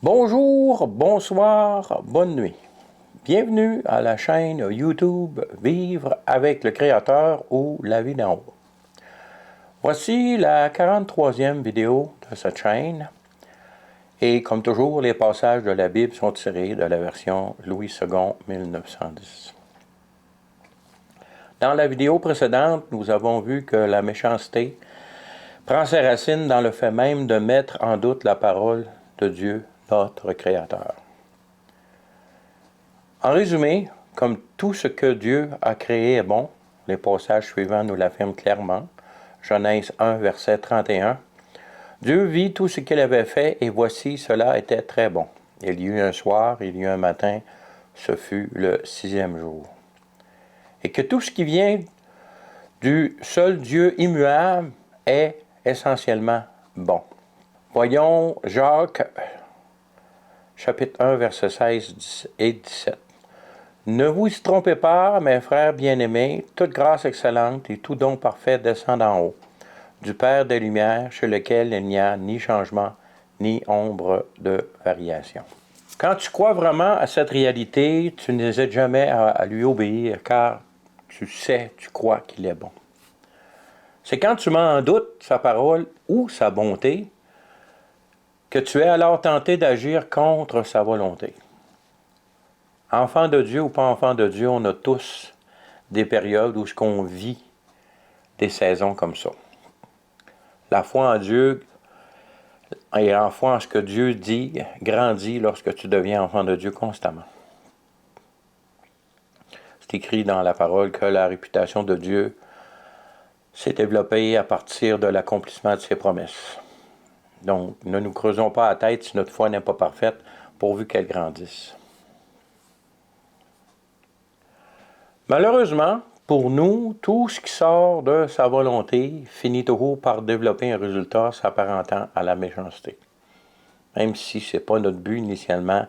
Bonjour, bonsoir, bonne nuit. Bienvenue à la chaîne YouTube Vivre avec le Créateur ou La vie d'en haut. Voici la 43e vidéo de cette chaîne. Et comme toujours, les passages de la Bible sont tirés de la version Louis II 1910. Dans la vidéo précédente, nous avons vu que la méchanceté prend ses racines dans le fait même de mettre en doute la parole de Dieu, notre Créateur. En résumé, comme tout ce que Dieu a créé est bon, les passages suivants nous l'affirment clairement, Genèse 1, verset 31, Dieu vit tout ce qu'il avait fait et voici, cela était très bon. Il y eut un soir, il y eut un matin, ce fut le 6e jour. Et que tout ce qui vient du seul Dieu immuable est essentiellement bon. Voyons Jacques, chapitre 1, versets 16 et 17. Ne vous y trompez pas, mes frères bien-aimés, toute grâce excellente et tout don parfait descend d'en haut, du Père des Lumières, chez lequel il n'y a ni changement, ni ombre de variation. Quand tu crois vraiment à cette réalité, tu n'hésites jamais à lui obéir, car tu sais, tu crois qu'il est bon. C'est quand tu mets en doute sa parole ou sa bonté, que tu es alors tenté d'agir contre sa volonté. Enfant de Dieu ou pas enfant de Dieu, on a tous des périodes où on vit des saisons comme ça. La foi en Dieu et la foi en ce que Dieu dit grandit lorsque tu deviens enfant de Dieu constamment. C'est écrit dans la parole que la réputation de Dieu s'est développée à partir de l'accomplissement de ses promesses. Donc, ne nous creusons pas la tête si notre foi n'est pas parfaite, pourvu qu'elle grandisse. Malheureusement, pour nous, tout ce qui sort de sa volonté finit toujours par développer un résultat s'apparentant à la méchanceté. Même si ce n'est pas notre but initialement,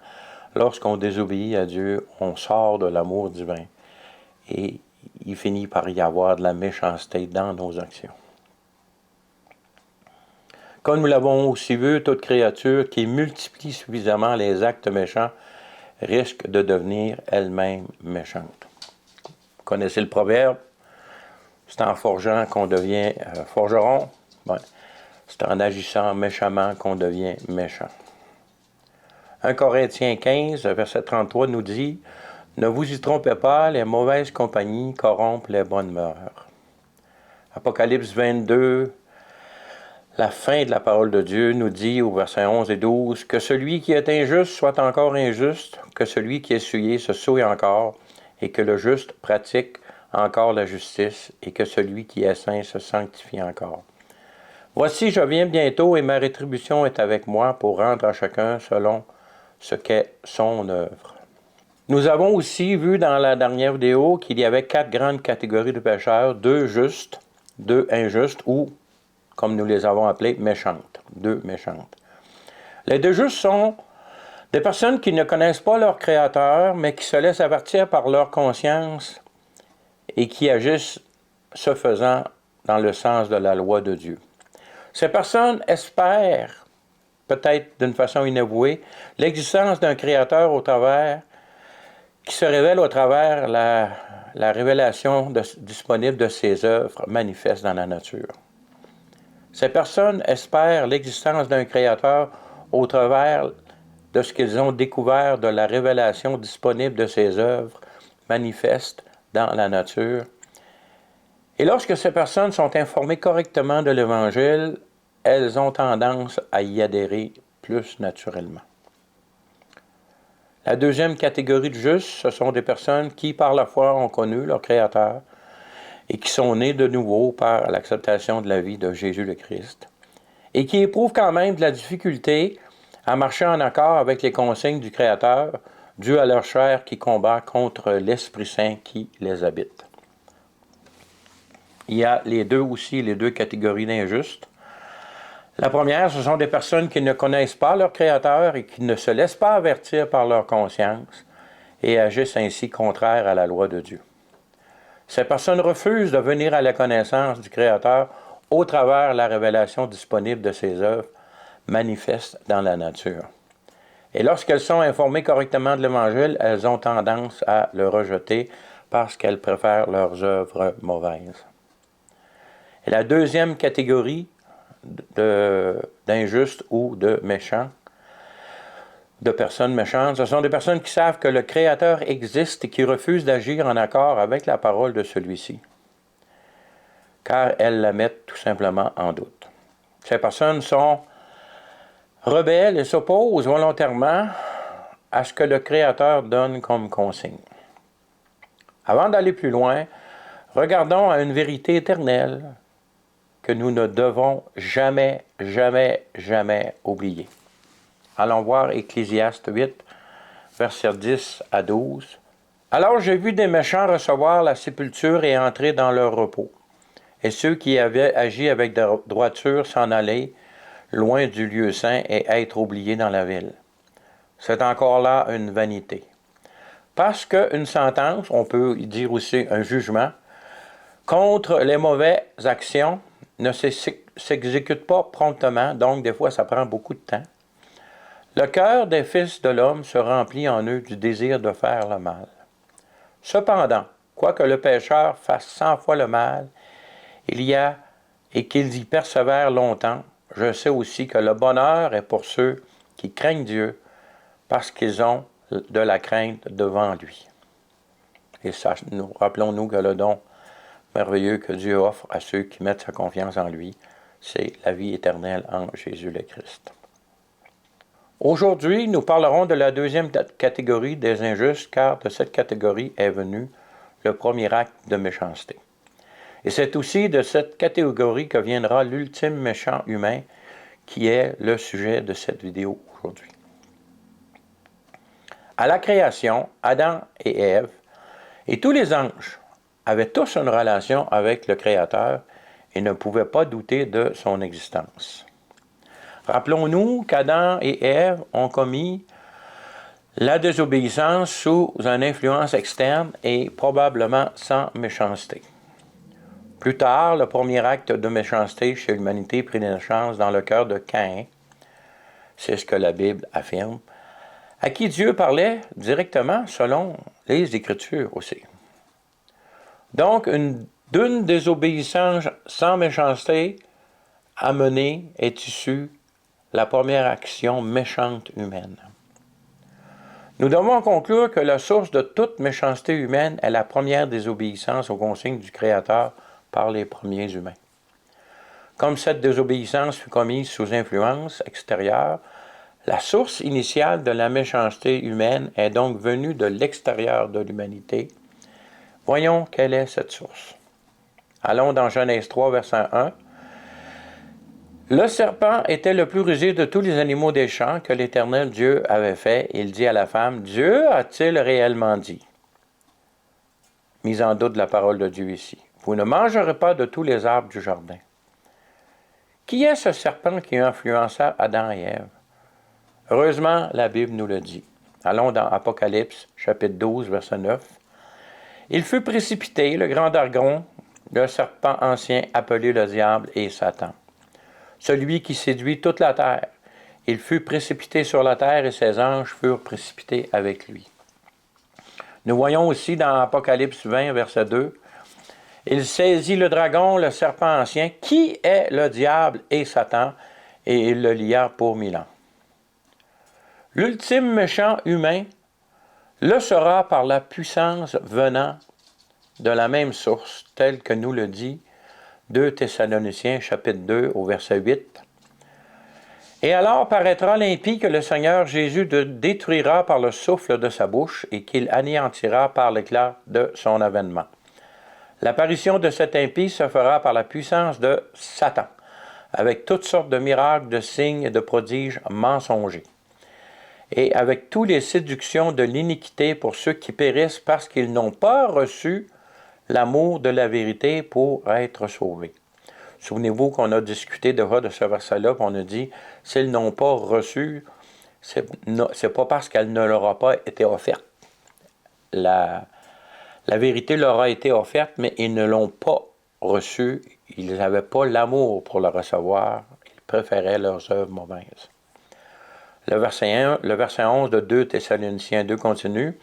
lorsqu'on désobéit à Dieu, on sort de l'amour divin et il finit par y avoir de la méchanceté dans nos actions. Comme nous l'avons aussi vu, toute créature qui multiplie suffisamment les actes méchants risque de devenir elle-même méchante. Vous connaissez le proverbe, c'est en forgeant qu'on devient forgeron. Ouais. C'est en agissant méchamment qu'on devient méchant. 1 Corinthiens 15, verset 33 nous dit « Ne vous y trompez pas, les mauvaises compagnies corrompent les bonnes mœurs. » Apocalypse 22, la fin de la parole de Dieu nous dit au verset 11 et 12 « Que celui qui est injuste soit encore injuste, que celui qui est souillé se souille encore, et que le juste pratique encore la justice, et que celui qui est saint se sanctifie encore. Voici, je viens bientôt, et ma rétribution est avec moi pour rendre à chacun selon ce qu'est son œuvre. » Nous avons aussi vu dans la dernière vidéo qu'il y avait 4 grandes catégories de pécheurs, 2 justes, 2 injustes, ou, comme nous les avons appelées, méchantes, 2 méchantes. Les 2 justes sont des personnes qui ne connaissent pas leur Créateur, mais qui se laissent avertir par leur conscience et qui agissent ce faisant dans le sens de la loi de Dieu. Ces personnes espèrent, peut-être d'une façon inavouée, l'existence d'un Créateur qui se révèle au travers la révélation disponible de ses œuvres manifestes dans la nature. Ces personnes espèrent l'existence d'un Créateur au travers de ce qu'ils ont découvert de la révélation disponible de ses œuvres manifestes dans la nature. Et lorsque ces personnes sont informées correctement de l'Évangile, elles ont tendance à y adhérer plus naturellement. La deuxième catégorie de justes, ce sont des personnes qui, par la foi, ont connu leur Créateur et qui sont nées de nouveau par l'acceptation de la vie de Jésus le Christ et qui éprouvent quand même de la difficulté à marcher en accord avec les consignes du Créateur, dû à leur chair qui combat contre l'Esprit Saint qui les habite. Il y a les deux catégories d'injustes. La première, ce sont des personnes qui ne connaissent pas leur Créateur et qui ne se laissent pas avertir par leur conscience et agissent ainsi contraire à la loi de Dieu. Ces personnes refusent de venir à la connaissance du Créateur au travers de la révélation disponible de ses œuvres manifestes dans la nature. Et lorsqu'elles sont informées correctement de l'Évangile, elles ont tendance à le rejeter parce qu'elles préfèrent leurs œuvres mauvaises. Et la deuxième catégorie d'injustes ou de méchants, de personnes méchantes, ce sont des personnes qui savent que le Créateur existe et qui refusent d'agir en accord avec la parole de celui-ci, car elles la mettent tout simplement en doute. Ces personnes sont rebelles et s'opposent volontairement à ce que le Créateur donne comme consigne. Avant d'aller plus loin, regardons à une vérité éternelle que nous ne devons jamais, jamais, jamais oublier. Allons voir Ecclésiaste 8, versets 10 à 12. « Alors j'ai vu des méchants recevoir la sépulture et entrer dans leur repos, et ceux qui avaient agi avec droiture s'en aller, loin du lieu saint, et être oubliés dans la ville. C'est encore là une vanité. Parce qu'une sentence, on peut dire aussi un jugement, contre les mauvaises actions ne s'exécute pas promptement, donc des fois ça prend beaucoup de temps. Le cœur des fils de l'homme se remplit en eux du désir de faire le mal. Cependant, quoique le pécheur fasse 100 fois le mal, il y a, et qu'ils y persévèrent longtemps, je sais aussi que le bonheur est pour ceux qui craignent Dieu, parce qu'ils ont de la crainte devant lui. Et ça, rappelons-nous que le don merveilleux que Dieu offre à ceux qui mettent sa confiance en lui, c'est la vie éternelle en Jésus le Christ. Aujourd'hui, nous parlerons de la deuxième catégorie des injustes, car de cette catégorie est venu le premier acte de méchanceté. Et c'est aussi de cette catégorie que viendra l'ultime méchant humain, qui est le sujet de cette vidéo aujourd'hui. À la création, Adam et Ève et tous les anges avaient tous une relation avec le Créateur et ne pouvaient pas douter de son existence. Rappelons-nous qu'Adam et Ève ont commis la désobéissance sous une influence externe et probablement sans méchanceté. Plus tard, le premier acte de méchanceté chez l'humanité prit naissance dans le cœur de Caïn. C'est ce que la Bible affirme, à qui Dieu parlait directement selon les Écritures aussi. Donc, d'une désobéissance sans méchanceté amenée est issue la première action méchante humaine. Nous devons conclure que la source de toute méchanceté humaine est la première désobéissance aux consignes du Créateur par les premiers humains. Comme cette désobéissance fut commise sous influence extérieure, la source initiale de la méchanceté humaine est donc venue de l'extérieur de l'humanité. Voyons quelle est cette source. Allons dans Genèse 3, verset 1. Le serpent était le plus rusé de tous les animaux des champs que l'Éternel Dieu avait fait. Il dit à la femme, « Dieu a-t-il réellement dit? » Mise en doute la parole de Dieu ici. « Vous ne mangerez pas de tous les arbres du jardin. » Qui est ce serpent qui influença Adam et Ève? Heureusement, la Bible nous le dit. Allons dans Apocalypse, chapitre 12, verset 9. « Il fut précipité, le grand dragon, le serpent ancien appelé le diable et Satan. Celui qui séduit toute la terre. Il fut précipité sur la terre et ses anges furent précipités avec lui. » Nous voyons aussi dans Apocalypse 20, verset 2, « Il saisit le dragon, le serpent ancien, qui est le diable et Satan, et il le lia pour 1000 ans. » L'ultime méchant humain le sera par la puissance venant de la même source, telle que nous le dit 2 Thessaloniciens, chapitre 2, au verset 8. « Et alors paraîtra l'impie que le Seigneur Jésus détruira par le souffle de sa bouche et qu'il anéantira par l'éclat de son avènement. L'apparition de cet impie se fera par la puissance de Satan, avec toutes sortes de miracles, de signes et de prodiges mensongers, et avec toutes les séductions de l'iniquité pour ceux qui périssent parce qu'ils n'ont pas reçu l'amour de la vérité pour être sauvés. » Souvenez-vous qu'on a discuté déjà de ce verset-là, puis on a dit, s'ils n'ont pas reçu, c'est pas parce qu'elle ne leur a pas été offerte. La vérité leur a été offerte, mais ils ne l'ont pas reçue. Ils n'avaient pas l'amour pour le recevoir. Ils préféraient leurs œuvres mauvaises. Le verset 11 de 2 Thessaloniciens 2 continue.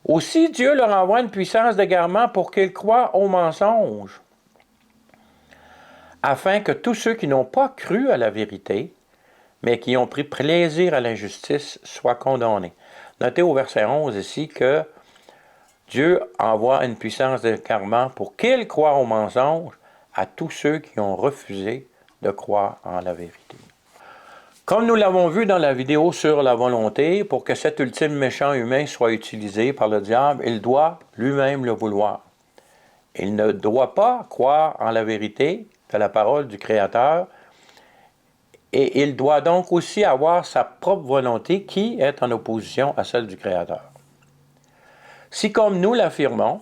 Aussi Dieu leur envoie une puissance d'égarement pour qu'ils croient au mensonge, afin que tous ceux qui n'ont pas cru à la vérité, mais qui ont pris plaisir à l'injustice, soient condamnés. Notez au verset 11 ici que Dieu envoie une puissance d'égarement pour qu'ils croient au mensonge à tous ceux qui ont refusé de croire en la vérité. Comme nous l'avons vu dans la vidéo sur la volonté, pour que cet ultime méchant humain soit utilisé par le diable, il doit lui-même le vouloir. Il ne doit pas croire en la vérité de la parole du Créateur, et il doit donc aussi avoir sa propre volonté qui est en opposition à celle du Créateur. Si comme nous l'affirmons,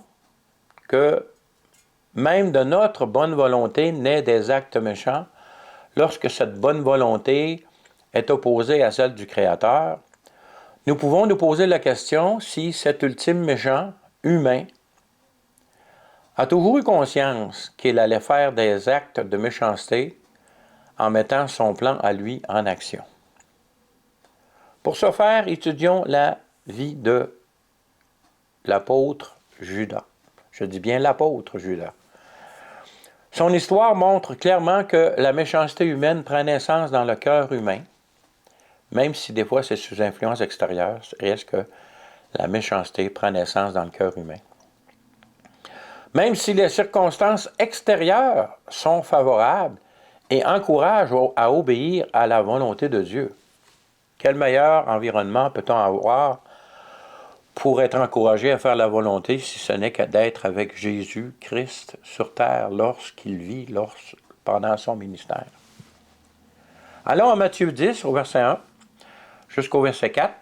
que même de notre bonne volonté naît des actes méchants, lorsque cette bonne volonté est opposée à celle du Créateur, nous pouvons nous poser la question si cet ultime méchant humain a toujours eu conscience qu'il allait faire des actes de méchanceté en mettant son plan à lui en action. Pour ce faire, étudions la vie de l'apôtre Judas. Je dis bien l'apôtre Judas. Son histoire montre clairement que la méchanceté humaine prend naissance dans le cœur humain, même si des fois c'est sous influence extérieure, reste que la méchanceté prend naissance dans le cœur humain. Même si les circonstances extérieures sont favorables et encouragent à obéir à la volonté de Dieu, quel meilleur environnement peut-on avoir pour être encouragé à faire la volonté si ce n'est que d'être avec Jésus-Christ sur terre lorsqu'il vit pendant son ministère? Allons à Matthieu 10, au verset 1, jusqu'au verset 4.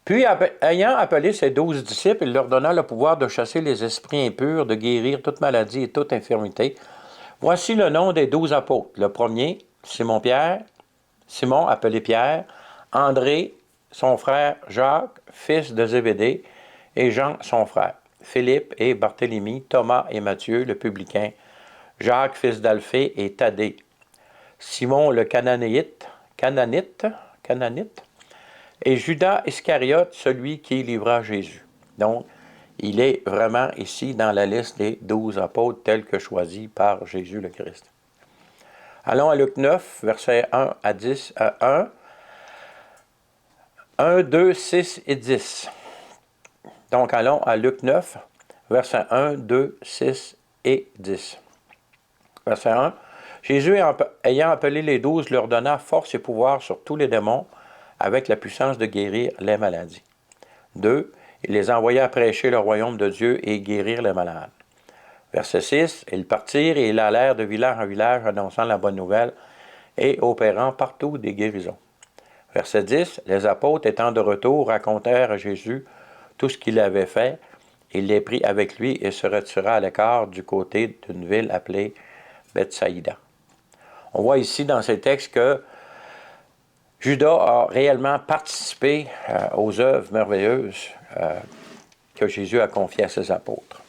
Puis, ayant appelé ses 12 disciples, il leur donna le pouvoir de chasser les esprits impurs, de guérir toute maladie et toute infirmité. Voici le nom des 12 apôtres. Le premier, Simon appelé Pierre, André, son frère Jacques, fils de Zébédée, et Jean, son frère, Philippe et Barthélemy, Thomas et Matthieu, le publicain, Jacques, fils d'Alphée, et Thaddée, Simon le Cananite, et Judas Iscariote, celui qui livra Jésus. Donc, il est vraiment ici dans la liste des 12 apôtres tels que choisis par Jésus le Christ. Allons à Luc 9, versets 1 à 10, 1, 2, 6 et 10. Donc, allons à Luc 9, versets 1, 2, 6 et 10. Verset 1. Jésus, ayant appelé les 12, leur donna force et pouvoir sur tous les démons, avec la puissance de guérir les maladies. 2. Il les envoya prêcher le royaume de Dieu et guérir les malades. Verset 6. Ils partirent et ils allèrent de village en village, annonçant la bonne nouvelle et opérant partout des guérisons. Verset 10. Les apôtres, étant de retour, racontèrent à Jésus tout ce qu'il avait fait. Il les prit avec lui et se retira à l'écart du côté d'une ville appelée Bethsaïda. On voit ici dans ces textes que Judas a réellement participé aux œuvres merveilleuses que Jésus a confiées à ses apôtres.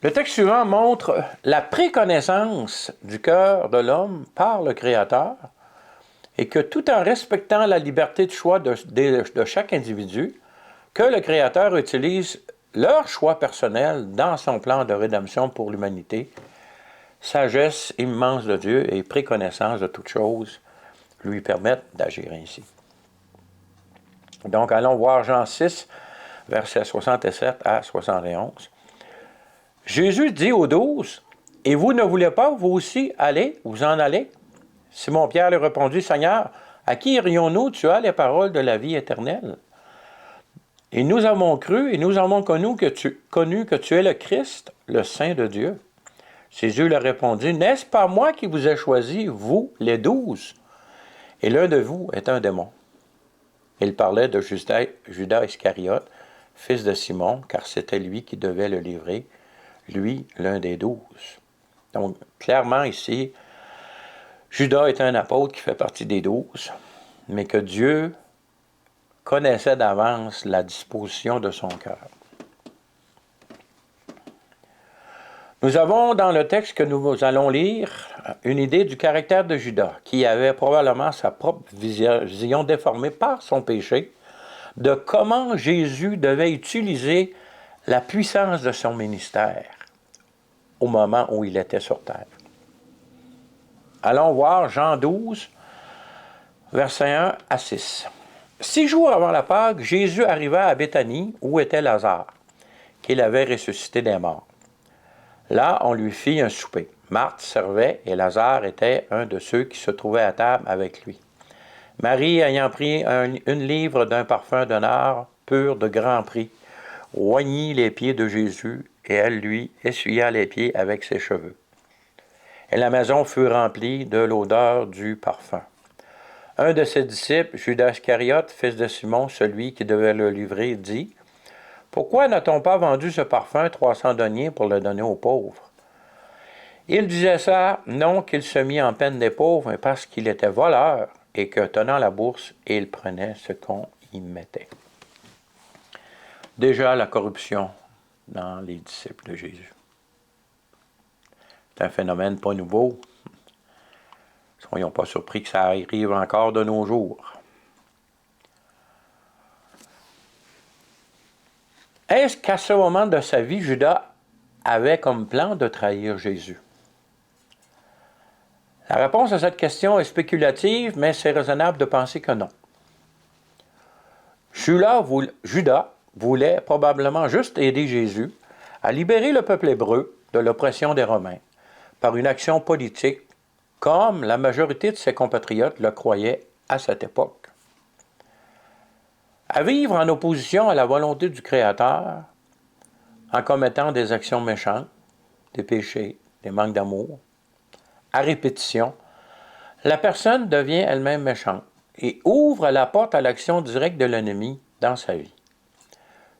Le texte suivant montre la préconnaissance du cœur de l'homme par le Créateur et que tout en respectant la liberté de choix de chaque individu, que le Créateur utilise leur choix personnel dans son plan de rédemption pour l'humanité. Sagesse immense de Dieu et préconnaissance de toutes choses lui permettent d'agir ainsi. Donc, allons voir Jean 6, versets 67 à 71. Jésus dit aux 12, « Et vous ne voulez pas, vous aussi, vous en aller? » Simon-Pierre lui répondit, « Seigneur, à qui irions-nous? Tu as les paroles de la vie éternelle. Et nous avons cru et nous avons connu que tu es le Christ, le Saint de Dieu. » Jésus leur répondit, « N'est-ce pas moi qui vous ai choisi, vous, les 12? Et l'un de vous est un démon. » Il parlait de Judas Iscariote, fils de Simon, car c'était lui qui devait le livrer, lui, l'un des 12. Donc, clairement ici, Judas est un apôtre qui fait partie des 12, mais que Dieu connaissait d'avance la disposition de son cœur. Nous avons dans le texte que nous allons lire une idée du caractère de Judas, qui avait probablement sa propre vision déformée par son péché, de comment Jésus devait utiliser la puissance de son ministère au moment où il était sur terre. Allons voir Jean 12, versets 1 à 6. 6 jours avant la Pâque, Jésus arriva à Béthanie, où était Lazare, qu'il avait ressuscité des morts. Là, on lui fit un souper. Marthe servait et Lazare était un de ceux qui se trouvaient à table avec lui. Marie, ayant pris une livre d'un parfum de nard pur de grand prix, oignit les pieds de Jésus et elle lui essuya les pieds avec ses cheveux. Et la maison fut remplie de l'odeur du parfum. Un de ses disciples, Judas Iscariote, fils de Simon, celui qui devait le livrer, dit « Pourquoi n'a-t-on pas vendu ce parfum 300 deniers pour le donner aux pauvres? » Il disait ça, non qu'il se mit en peine des pauvres, mais parce qu'il était voleur et que, tenant la bourse, il prenait ce qu'on y mettait. Déjà la corruption dans les disciples de Jésus. C'est un phénomène pas nouveau. Soyons pas surpris que ça arrive encore de nos jours. Est-ce qu'à ce moment de sa vie, Judas avait comme plan de trahir Jésus? La réponse à cette question est spéculative, mais c'est raisonnable de penser que non. Judas voulait probablement juste aider Jésus à libérer le peuple hébreu de l'oppression des Romains par une action politique, comme la majorité de ses compatriotes le croyaient à cette époque. À vivre en opposition à la volonté du Créateur, en commettant des actions méchantes, des péchés, des manques d'amour, à répétition, la personne devient elle-même méchante et ouvre la porte à l'action directe de l'ennemi dans sa vie.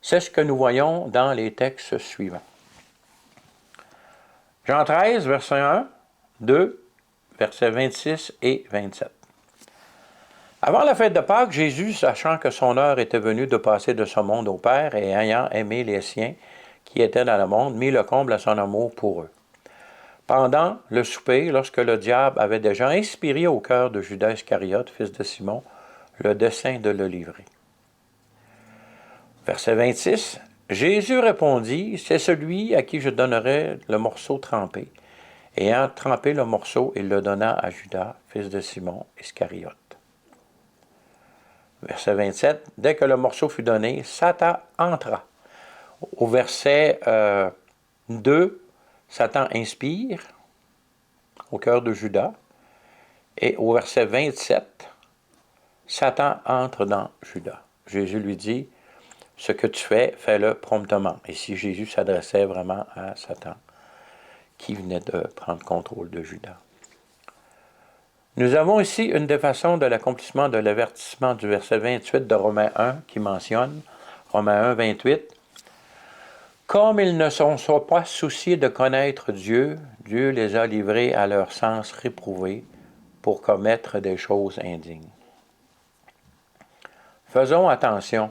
C'est ce que nous voyons dans les textes suivants. Jean 13, verset 1, 2, versets 26 et 27. Avant la fête de Pâques, Jésus, sachant que son heure était venue de passer de ce monde au Père et ayant aimé les siens qui étaient dans le monde, mit le comble à son amour pour eux. Pendant le souper, lorsque le diable avait déjà inspiré au cœur de Judas Iscariote, fils de Simon, le dessein de le livrer. Verset 26, Jésus répondit, « C'est celui à qui je donnerai le morceau trempé. » Ayant trempé le morceau, il le donna à Judas, fils de Simon Iscariote. Verset 27, dès que le morceau fut donné, Satan entra. Au verset 2, Satan inspire au cœur de Judas. Et au verset 27, Satan entre dans Judas. Jésus lui dit, « Ce que tu fais, fais-le promptement. » Ici, Jésus s'adressait vraiment à Satan, qui venait de prendre contrôle de Judas. Nous avons ici une des façons de l'accomplissement de l'avertissement du verset 28 de Romains 1 qui mentionne, Romains 1, 28, « Comme ils ne sont pas souciés de connaître Dieu, Dieu les a livrés à leur sens réprouvé pour commettre des choses indignes. » Faisons attention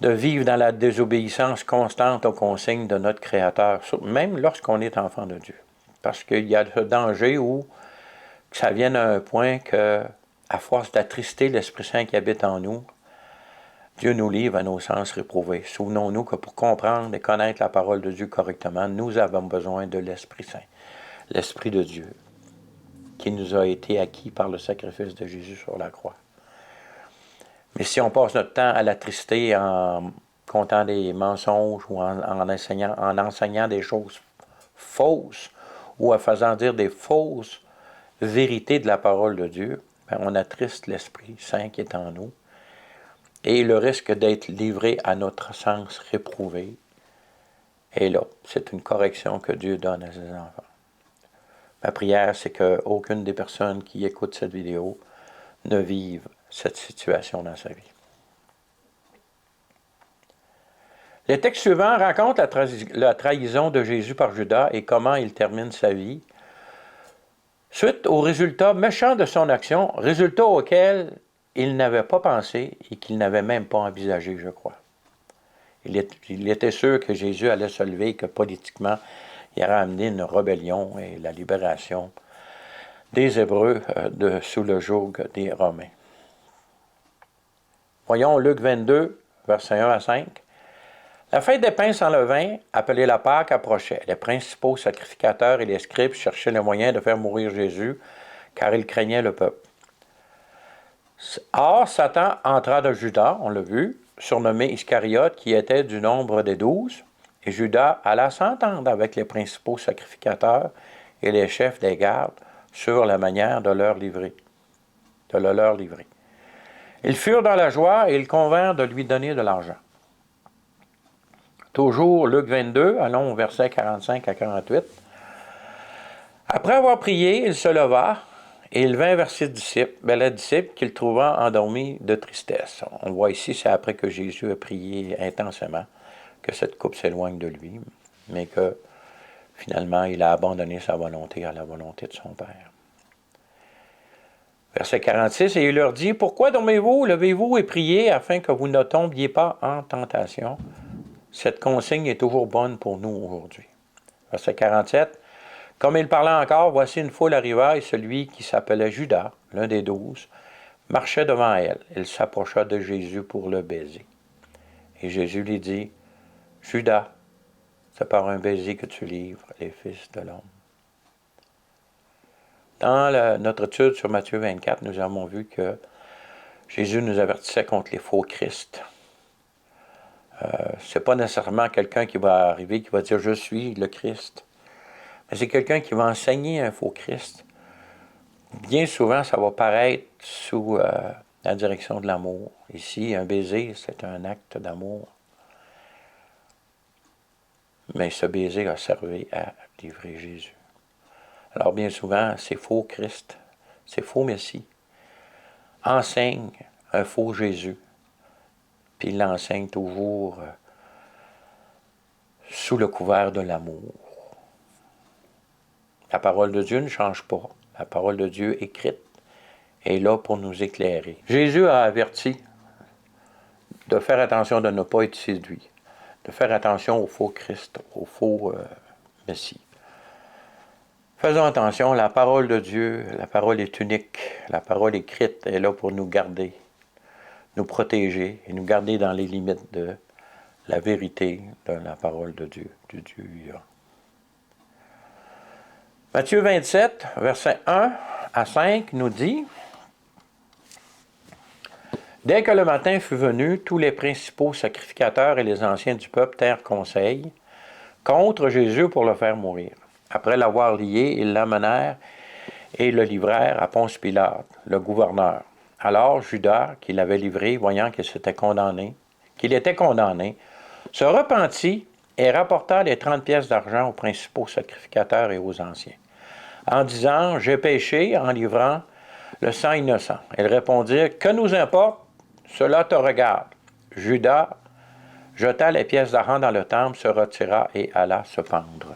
de vivre dans la désobéissance constante aux consignes de notre Créateur, même lorsqu'on est enfant de Dieu. Parce qu'il y a ce danger où ça vienne à un point que, à force d'attrister l'Esprit Saint qui habite en nous, Dieu nous livre à nos sens réprouvés. Souvenons-nous que pour comprendre et connaître la parole de Dieu correctement, nous avons besoin de l'Esprit Saint, l'Esprit de Dieu, qui nous a été acquis par le sacrifice de Jésus sur la croix. Mais si on passe notre temps à l'attrister en comptant des mensonges ou en enseignant des choses fausses ou en faisant dire des fausses vérités de la parole de Dieu, ben on attriste l'Esprit Saint qui est en nous et le risque d'être livré à notre sens réprouvé est là. C'est une correction que Dieu donne à ses enfants. Ma prière, c'est qu'aucune des personnes qui écoutent cette vidéo ne vive cette situation dans sa vie. Les textes suivants racontent la trahison de Jésus par Judas et comment il termine sa vie, suite au résultat méchant de son action, résultat auquel il n'avait pas pensé et qu'il n'avait même pas envisagé, je crois. Il était sûr que Jésus allait se lever et que politiquement, il aurait amené une rébellion et la libération des Hébreux sous le joug des Romains. Voyons Luc 22, versets 1 à 5. La fête des pains sans levain, appelée la Pâque, approchait. Les principaux sacrificateurs et les scribes cherchaient le moyen de faire mourir Jésus, car ils craignaient le peuple. Or, Satan entra de Judas, on l'a vu, surnommé Iscariote, qui était du nombre des 12, et Judas alla s'entendre avec les principaux sacrificateurs et les chefs des gardes sur la manière de leur livrer. Ils furent dans la joie et ils convinrent de lui donner de l'argent. Toujours Luc 22, allons au verset 45 à 48. Après avoir prié, il se leva et il vint vers ses disciples, les disciples qu'il trouva endormis de tristesse. On voit ici, c'est après que Jésus a prié intensément, que cette coupe s'éloigne de lui, mais que finalement, il a abandonné sa volonté à la volonté de son Père. Verset 46, « Et il leur dit, « Pourquoi dormez-vous? Levez-vous et priez afin que vous ne tombiez pas en tentation. » Cette consigne est toujours bonne pour nous aujourd'hui. Verset 47, « Comme il parlait encore, voici une foule arriva et celui qui s'appelait Judas, l'un des 12, marchait devant elle. Il s'approcha de Jésus pour le baiser. Et Jésus lui dit, « Judas, c'est par un baiser que tu livres les fils de l'homme. » Dans notre étude sur Matthieu 24, nous avons vu que Jésus nous avertissait contre les faux Christ. Ce n'est pas nécessairement quelqu'un qui va arriver, qui va dire « Je suis le Christ ». Mais c'est quelqu'un qui va enseigner un faux Christ. Bien souvent, ça va paraître sous la direction de l'amour. Ici, un baiser, c'est un acte d'amour. Mais ce baiser a servi à livrer Jésus. Alors bien souvent, ces faux Christ, ces faux Messie, enseignent un faux Jésus, puis ils l'enseignent toujours sous le couvert de l'amour. La parole de Dieu ne change pas. La parole de Dieu écrite est là pour nous éclairer. Jésus a averti de faire attention de ne pas être séduit, de faire attention au faux Christ, au faux Messie. Faisons attention, la parole de Dieu, la parole est unique, la parole écrite est là pour nous garder, nous protéger et nous garder dans les limites de la vérité de la parole de Dieu, du Dieu vivant. Matthieu 27, versets 1 à 5 nous dit, « Dès que le matin fut venu, tous les principaux sacrificateurs et les anciens du peuple tinrent conseil contre Jésus pour le faire mourir. Après l'avoir lié, ils l'amenèrent et le livrèrent à Ponce Pilate, le gouverneur. Alors Judas, qui l'avait livré, voyant qu'il était condamné, se repentit et rapporta les 30 pièces d'argent aux principaux sacrificateurs et aux anciens, en disant, « J'ai péché en livrant le sang innocent. » Ils répondirent, « Que nous importe? Cela te regarde. » Judas jeta les pièces d'argent dans le temple, se retira et alla se pendre.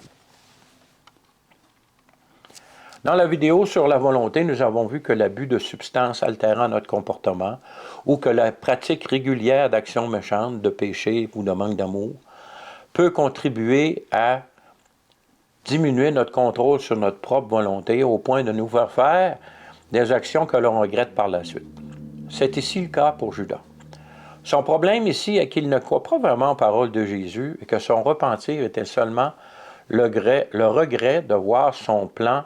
Dans la vidéo sur la volonté, nous avons vu que l'abus de substances altérant notre comportement ou que la pratique régulière d'actions méchantes, de péché ou de manque d'amour peut contribuer à diminuer notre contrôle sur notre propre volonté au point de nous faire des actions que l'on regrette par la suite. C'est ici le cas pour Judas. Son problème ici est qu'il ne croit pas vraiment aux paroles de Jésus et que son repentir était seulement le regret de voir son plan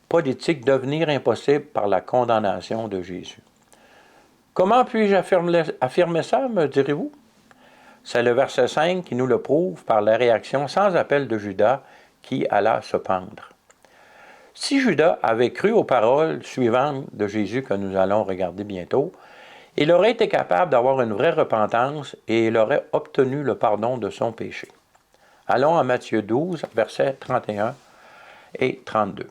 politique devenir impossible par la condamnation de Jésus. Comment puis-je affirmer ça, me direz-vous? C'est le verset 5 qui nous le prouve par la réaction sans appel de Judas qui alla se pendre. Si Judas avait cru aux paroles suivantes de Jésus que nous allons regarder bientôt, il aurait été capable d'avoir une vraie repentance et il aurait obtenu le pardon de son péché. Allons à Matthieu 12, versets 31 et 32.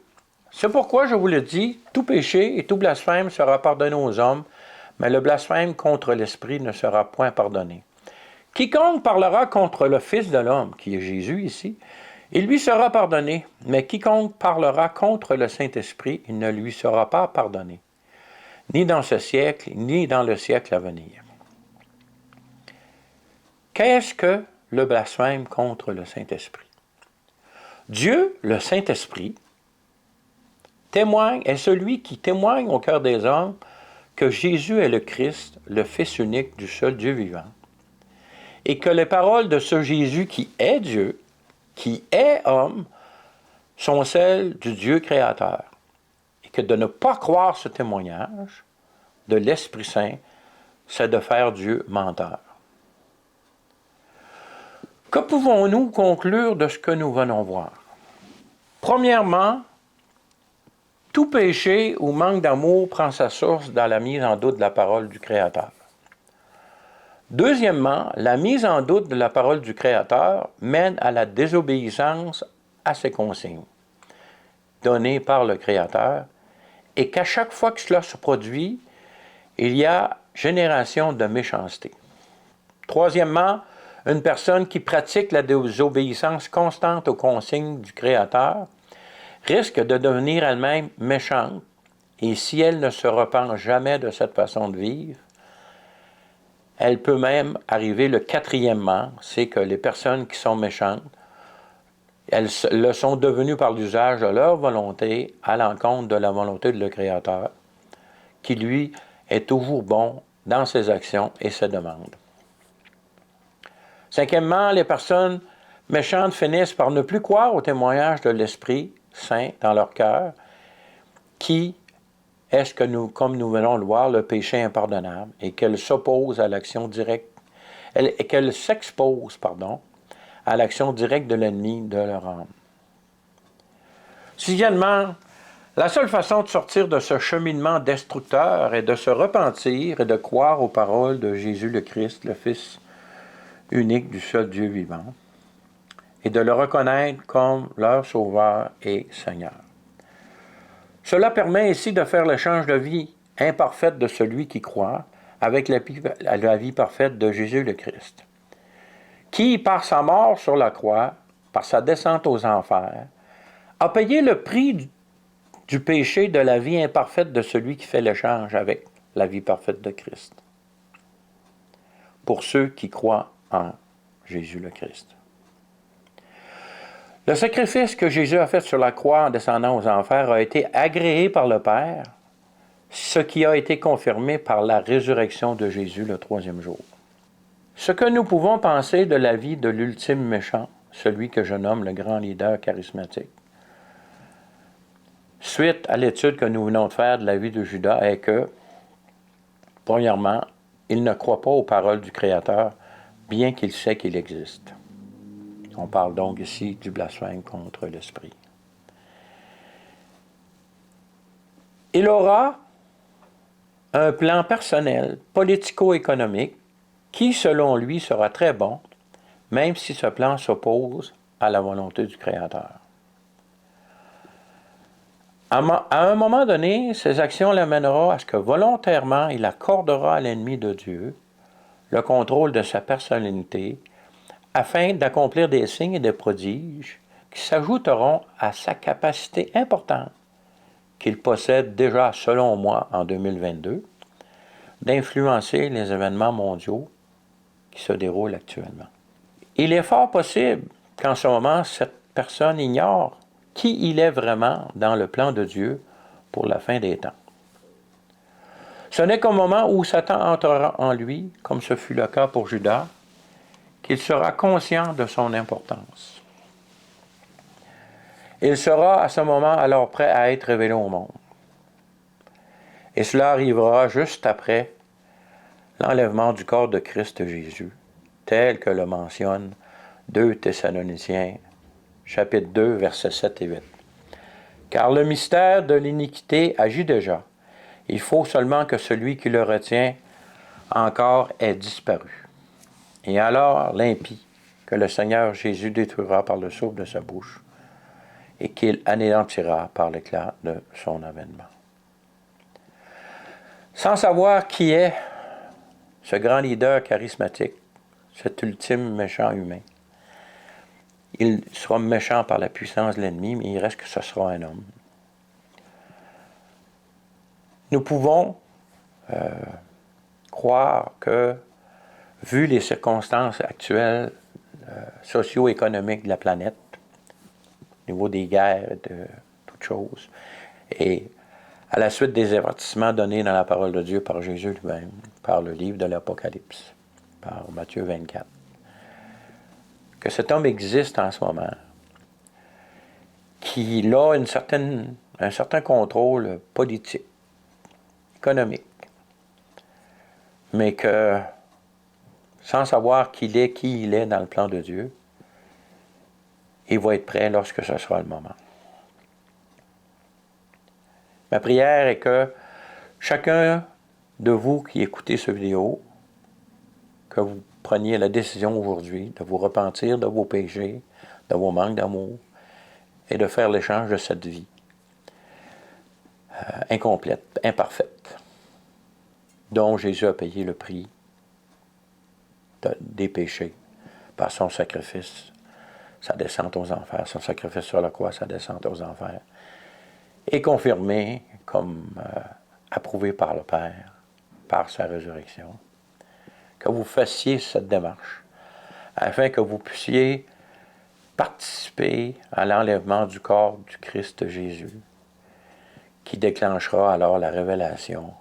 C'est pourquoi je vous le dis, tout péché et tout blasphème sera pardonné aux hommes, mais le blasphème contre l'Esprit ne sera point pardonné. Quiconque parlera contre le Fils de l'homme, qui est Jésus ici, il lui sera pardonné, mais quiconque parlera contre le Saint-Esprit, il ne lui sera pas pardonné, ni dans ce siècle, ni dans le siècle à venir. Qu'est-ce que le blasphème contre le Saint-Esprit. Dieu, le Saint-Esprit, est celui qui témoigne au cœur des hommes que Jésus est le Christ, le Fils unique du seul Dieu vivant, et que les paroles de ce Jésus qui est Dieu, qui est homme, sont celles du Dieu créateur, et que de ne pas croire ce témoignage de l'Esprit Saint, c'est de faire Dieu menteur. Que pouvons-nous conclure de ce que nous venons voir? Premièrement, tout péché ou manque d'amour prend sa source dans la mise en doute de la parole du Créateur. Deuxièmement, la mise en doute de la parole du Créateur mène à la désobéissance à ses consignes données par le Créateur, et qu'à chaque fois que cela se produit, il y a génération de méchanceté. Troisièmement, une personne qui pratique la désobéissance constante aux consignes du Créateur risque de devenir elle-même méchante, et si elle ne se repent jamais de cette façon de vivre, elle peut même arriver le quatrièmement, c'est que les personnes qui sont méchantes, elles le sont devenues par l'usage de leur volonté à l'encontre de la volonté de le Créateur, qui lui est toujours bon dans ses actions et ses demandes. Cinquièmement, les personnes méchantes finissent par ne plus croire au témoignage de l'Esprit Saint dans leur cœur, qui est ce que nous, comme nous venons le voir, le péché impardonnable, et qu'elles s'opposent à l'action directe, et qu'elles s'exposent, à l'action directe de l'ennemi de leur âme. Sixièmement, la seule façon de sortir de ce cheminement destructeur est de se repentir et de croire aux paroles de Jésus le Christ, le Fils unique du seul Dieu vivant, et de le reconnaître comme leur Sauveur et Seigneur. Cela permet ici de faire l'échange de vie imparfaite de celui qui croit avec la vie parfaite de Jésus le Christ, qui, par sa mort sur la croix, par sa descente aux enfers, a payé le prix du péché de la vie imparfaite de celui qui fait l'échange avec la vie parfaite de Christ, pour ceux qui croient en Jésus le Christ. Le sacrifice que Jésus a fait sur la croix en descendant aux enfers a été agréé par le Père, ce qui a été confirmé par la résurrection de Jésus le troisième jour. Ce que nous pouvons penser de la vie de l'ultime méchant, celui que je nomme le grand leader charismatique, suite à l'étude que nous venons de faire de la vie de Judas, est que, premièrement, il ne croit pas aux paroles du Créateur, bien qu'il sait qu'il existe. On parle donc ici du blasphème contre l'Esprit. Il aura un plan personnel, politico-économique, qui, selon lui, sera très bon, même si ce plan s'oppose à la volonté du Créateur. À un moment donné, ses actions l'amèneront à ce que volontairement, il accordera à l'ennemi de Dieu le contrôle de sa personnalité, afin d'accomplir des signes et des prodiges qui s'ajouteront à sa capacité importante qu'il possède déjà, selon moi, en 2022, d'influencer les événements mondiaux qui se déroulent actuellement. Il est fort possible qu'en ce moment, cette personne ignore qui il est vraiment dans le plan de Dieu pour la fin des temps. Ce n'est qu'au moment où Satan entrera en lui, comme ce fut le cas pour Judas, qu'il sera conscient de son importance. Il sera à ce moment alors prêt à être révélé au monde. Et cela arrivera juste après l'enlèvement du corps de Christ Jésus, tel que le mentionne 2 Thessaloniciens, chapitre 2, versets 7 et 8. Car le mystère de l'iniquité agit déjà. Il faut seulement que celui qui le retient encore ait disparu. Et alors l'impie, que le Seigneur Jésus détruira par le souffle de sa bouche, et qu'il anéantira par l'éclat de son avènement. Sans savoir qui est ce grand leader charismatique, cet ultime méchant humain, il sera méchant par la puissance de l'ennemi, mais il reste que ce sera un homme. Nous pouvons croire que, vu les circonstances actuelles socio-économique de la planète, au niveau des guerres, de toutes choses. Et à la suite des avertissements donnés dans la parole de Dieu par Jésus lui-même, par le livre de l'Apocalypse, par Matthieu 24, que cet homme existe en ce moment, qu'il a un certain contrôle politique, économique, mais que, sans savoir qui il est dans le plan de Dieu, il va être prêt lorsque ce sera le moment. Ma prière est que chacun de vous qui écoutez cette vidéo, que vous preniez la décision aujourd'hui de vous repentir de vos péchés, de vos manques d'amour, et de faire l'échange de cette vie incomplète, imparfaite, dont Jésus a payé le prix des péchés par son sacrifice, sa descente aux enfers, son sacrifice sur la croix, sa descente aux enfers, et confirmé comme approuvé par le Père, par sa résurrection. Que vous fassiez cette démarche, afin que vous puissiez participer à l'enlèvement du corps du Christ Jésus, qui déclenchera alors la révélation.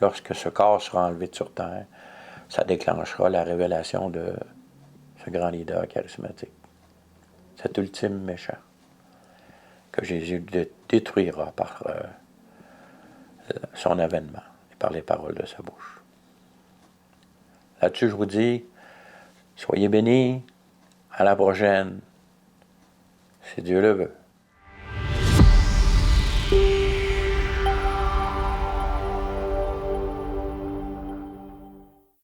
Lorsque ce corps sera enlevé sur terre, ça déclenchera la révélation de ce grand leader charismatique, cet ultime méchant, que Jésus détruira par son avènement et par les paroles de sa bouche. Là-dessus, je vous dis, soyez bénis, à la prochaine, si Dieu le veut.